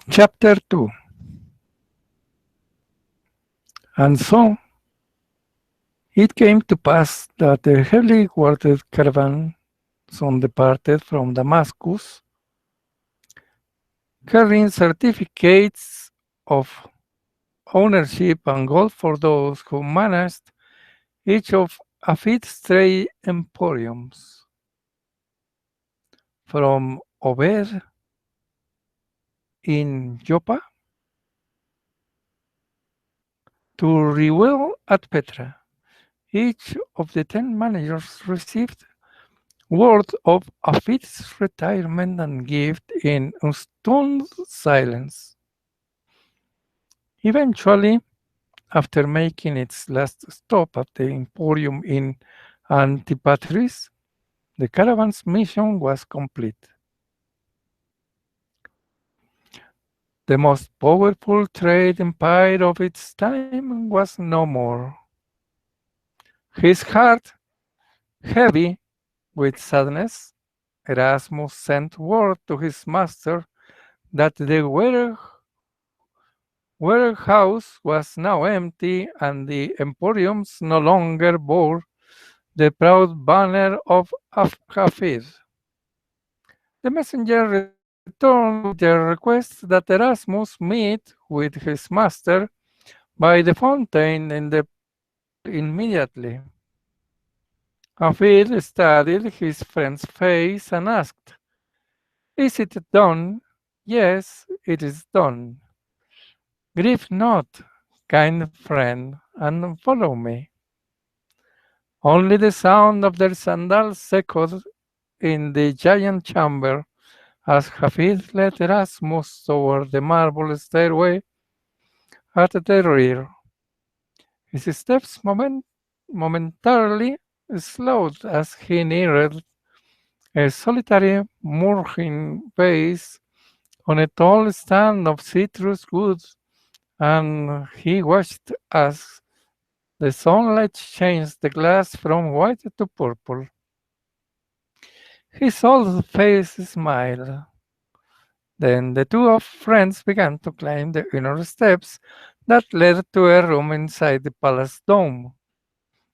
Chapter 2. And so it came to pass that the heavily guarded caravan soon departed from Damascus, carrying certificates of ownership and gold for those who managed each of Afid's three emporiums, from Obed in Joppa to Reuel at Petra. Each of the 10 managers received word of Afid's retirement and gift in stunned silence. Eventually, after making its last stop at the Emporium in Antipatris, the caravan's mission was complete. The most powerful trade empire of its time was no more. His heart heavy with sadness, Erasmus sent word to his master that the warehouse was now empty and the emporiums no longer bore the proud banner of Hafid. The messenger returned with the request that Erasmus meet with his master by the fountain in the immediately. Hafid studied his friend's face and asked, "Is it done?" "Yes, it is done." "Grieve not, kind friend, and follow me." Only the sound of their sandals echoed in the giant chamber as Hafid led Erasmus toward the marble stairway at the rear. His steps momentarily slowed as he neared a solitary mourning vase on a tall stand of citrus wood, and he watched as the sunlight changed the glass from white to purple. His old face smiled. Then the two of friends began to climb the inner steps that led to a room inside the palace dome.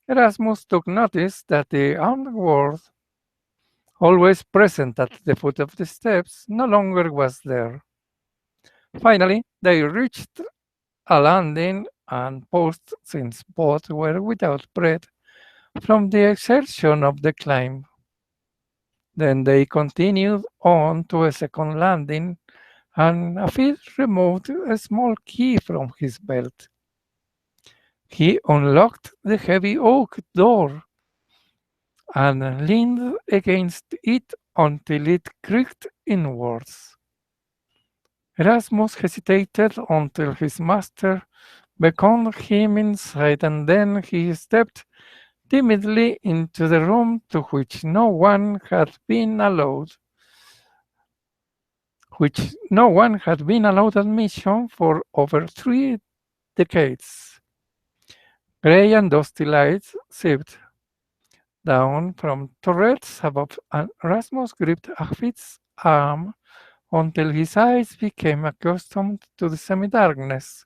Erasmus took notice that the underworld, always present at the foot of the steps, no longer was there. Finally, they reached a landing and paused since both were without breath from the exertion of the climb. Then they continued on to a second landing, and Afid removed a small key from his belt. He unlocked the heavy oak door and leaned against it until it creaked inwards. Erasmus hesitated until his master beckoned him inside, and then he stepped timidly into the room to which no one had been allowed admission for over 3 decades. Grey and dusty lights seeped down from turrets above, and Erasmus gripped Afid's arm until his eyes became accustomed to the semi-darkness.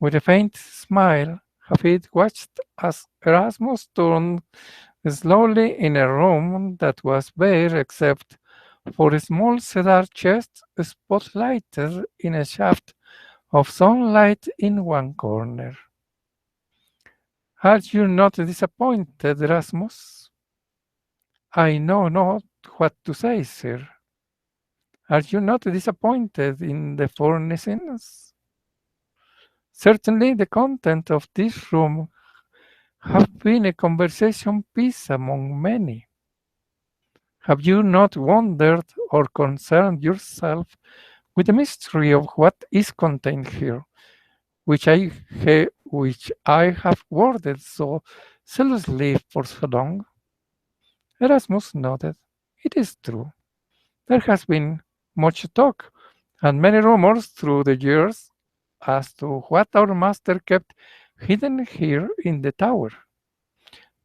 With a faint smile, Hafid watched as Erasmus turned slowly in a room that was bare except for a small cedar chest spotlighted in a shaft of sunlight in one corner. "Are you not disappointed, Erasmus?" "I know not what to say, sir." "Are you not disappointed in the furnishings?" "Certainly the content of this room have been a conversation piece among many." "Have you not wondered or concerned yourself with the mystery of what is contained here, which I have worded so zealously for so long?" Erasmus nodded. "It is true. There has been much talk and many rumors through the years as to what our master kept hidden here in the tower."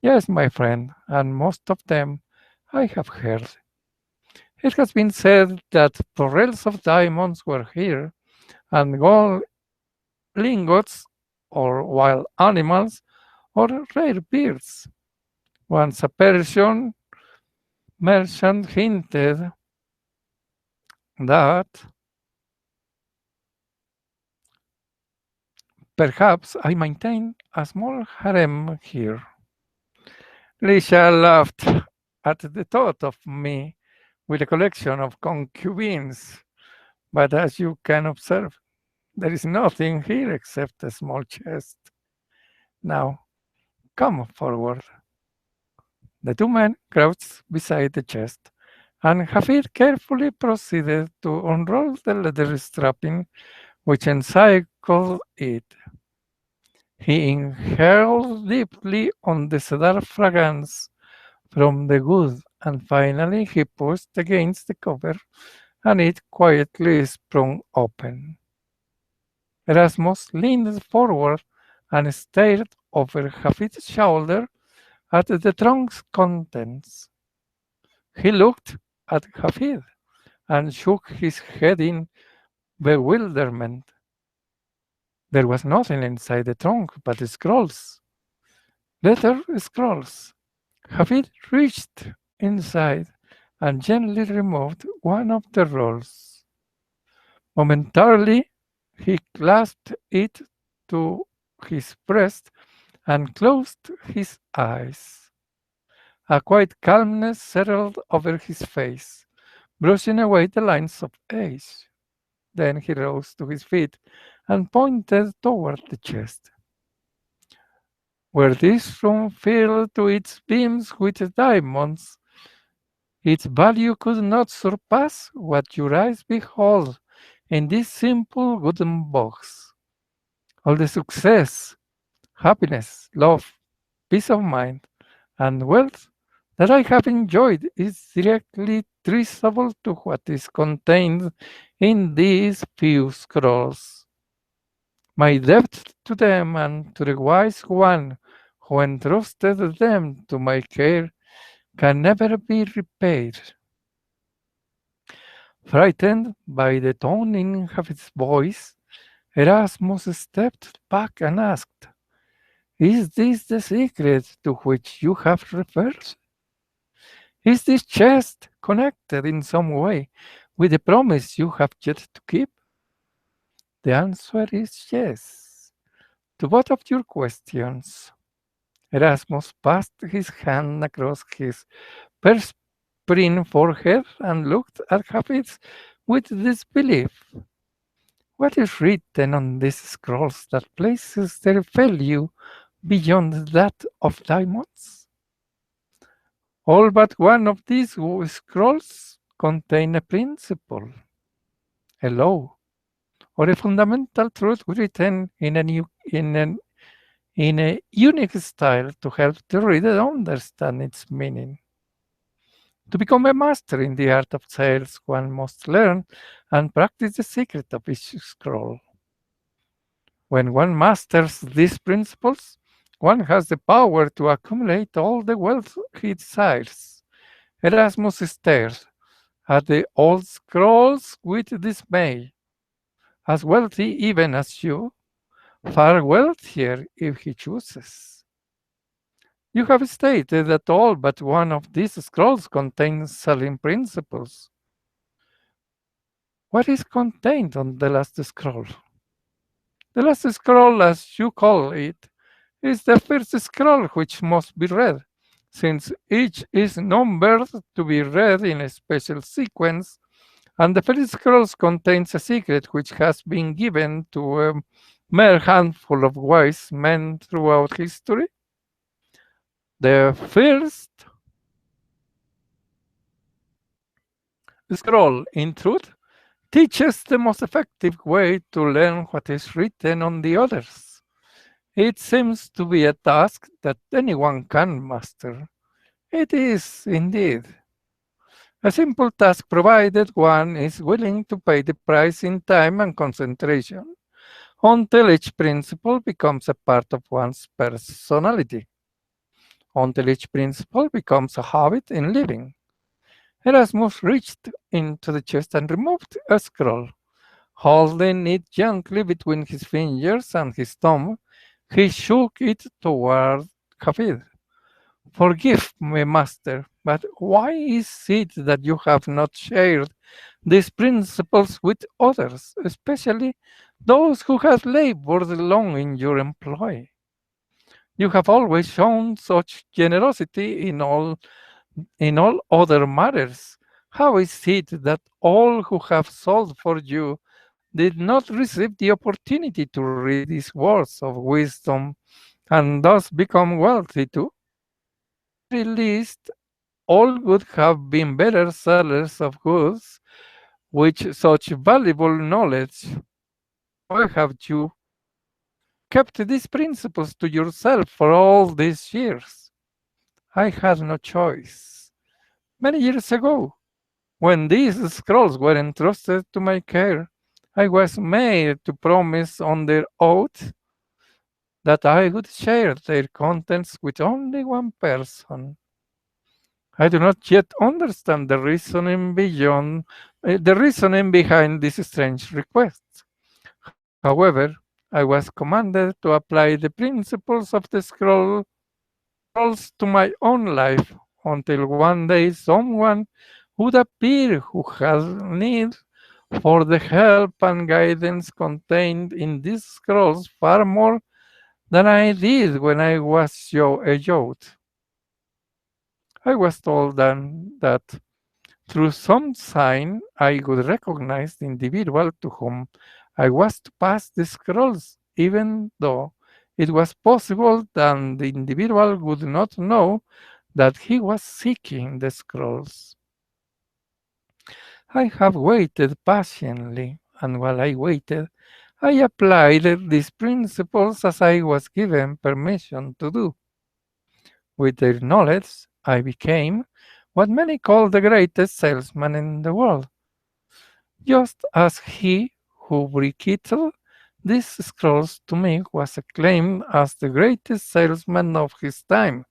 "Yes, my friend, and most of them I have heard. It has been said that barrels of diamonds were here, and gold lingots, or wild animals, or rare birds. Once a Persian merchant hinted that perhaps I maintain a small harem here. Lisha laughed at the thought of me with a collection of concubines, but as you can observe, there is nothing here except a small chest. Now, come forward. The two men crouched beside the chest, and Hafid carefully proceeded to unroll the leather strapping which encircled it. He inhaled deeply on the cedar fragrance from the wood, and finally he pushed against the cover, and it quietly sprung open. Erasmus leaned forward and stared over Hafid's shoulder at the trunk's contents. He looked at Hafid and shook his head in bewilderment. There was nothing inside the trunk but scrolls, leather scrolls. Hafid reached inside and gently removed one of the rolls. Momentarily, he clasped it to his breast and closed his eyes. A quiet calmness settled over his face, brushing away the lines of age. Then he rose to his feet and pointed toward the chest. Were this room filled to its beams with diamonds, its value could not surpass what your eyes behold in this simple wooden box. All the success, happiness, love, peace of mind, and wealth that I have enjoyed is directly traceable to what is contained in these few scrolls. My debt to them and to the wise one who entrusted them to my care can never be repaid. Frightened by the tone in his voice, Erasmus stepped back and asked, "Is this the secret to which you have referred? Is this chest connected in some way with the promise you have yet to keep?" The answer is yes to both of your questions. Erasmus passed his hand across his perspiring forehead and looked at Hafid with disbelief. What is written on these scrolls that places their value beyond that of diamonds? All but one of these scrolls contain a principle, a law, or a fundamental truth written in a unique style to help the reader understand its meaning. To become a master in the art of sales, one must learn and practice the secret of each scroll. When one masters these principles, one has the power to accumulate all the wealth he desires. Erasmus stared at the old scrolls with dismay. As wealthy even as you, far wealthier if he chooses. You have stated that all but one of these scrolls contains selling principles. What is contained on the last scroll? The last scroll, as you call it, is the first scroll which must be read, since each is numbered to be read in a special sequence, and the first scroll contains a secret which has been given to a mere handful of wise men throughout history. The first scroll, in truth, teaches the most effective way to learn what is written on the others. It seems to be a task that anyone can master. It is, indeed, a simple task provided one is willing to pay the price in time and concentration until each principle becomes a part of one's personality, until each principle becomes a habit in living. Erasmus reached into the chest and removed a scroll. Holding it gently between his fingers and his thumb, he shook it toward Hafid. Forgive me, master, but why is it that you have not shared these principles with others, especially those who have labored long in your employ? You have always shown such generosity in all other matters. How is it that all who have sold for you did not receive the opportunity to read these words of wisdom and thus become wealthy too? At the very least, all would have been better sellers of goods with such valuable knowledge. Why have you kept these principles to yourself for all these years? I had no choice. Many years ago, when these scrolls were entrusted to my care, I was made to promise under oath that I would share their contents with only one person. I do not yet understand the reasoning behind this strange request. However, I was commanded to apply the principles of the scrolls to my own life until one day someone would appear who had need for the help and guidance contained in these scrolls far more than I did when I was a youth. I was told then that through some sign I would recognize the individual to whom I was to pass the scrolls, even though it was possible that the individual would not know that he was seeking the scrolls. I have waited patiently, and while I waited, I applied these principles as I was given permission to do. With their knowledge, I became what many call the greatest salesman in the world, just as he who bequeathed these scrolls to me was acclaimed as the greatest salesman of his time.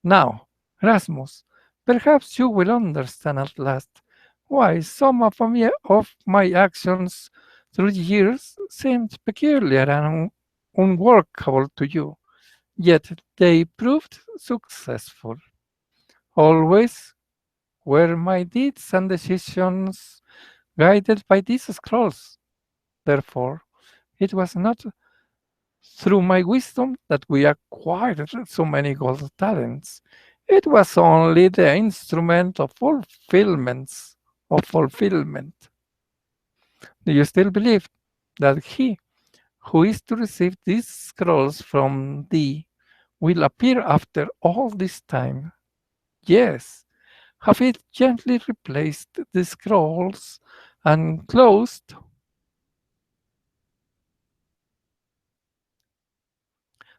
Now, Rasmus, perhaps you will understand at last why some of my actions through the years seemed peculiar and unworkable to you, yet they proved successful. Always were my deeds and decisions guided by these scrolls. Therefore, it was not through my wisdom that we acquired so many gold talents. It was only the instrument of fulfillment. Do you still believe that he who is to receive these scrolls from thee will appear after all this time? Yes. Hafid gently replaced the scrolls and closed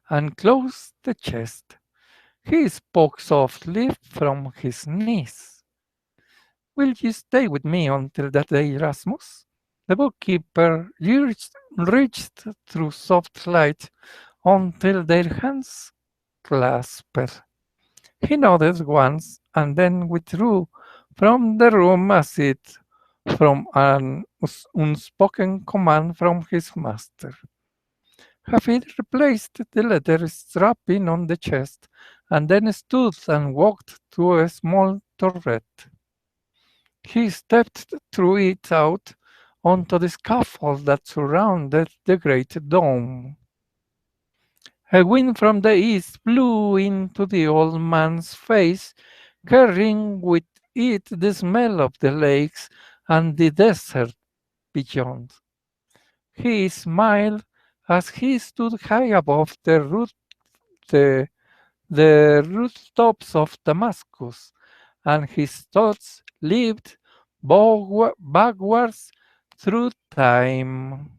the chest. He spoke softly from his knees. Will you stay with me until that day, Rasmus? The bookkeeper reached through soft light until their hands clasped. He nodded once and then withdrew from the room as if from an unspoken command from his master. Hafid replaced the letter strapping on the chest and then stood and walked to a small turret. He stepped through it out onto the scaffold that surrounded the great dome. A wind from the east blew into the old man's face, carrying with it the smell of the lakes and the desert beyond. He smiled as he stood high above the, the rooftops of Damascus, and his thoughts lived backwards through time.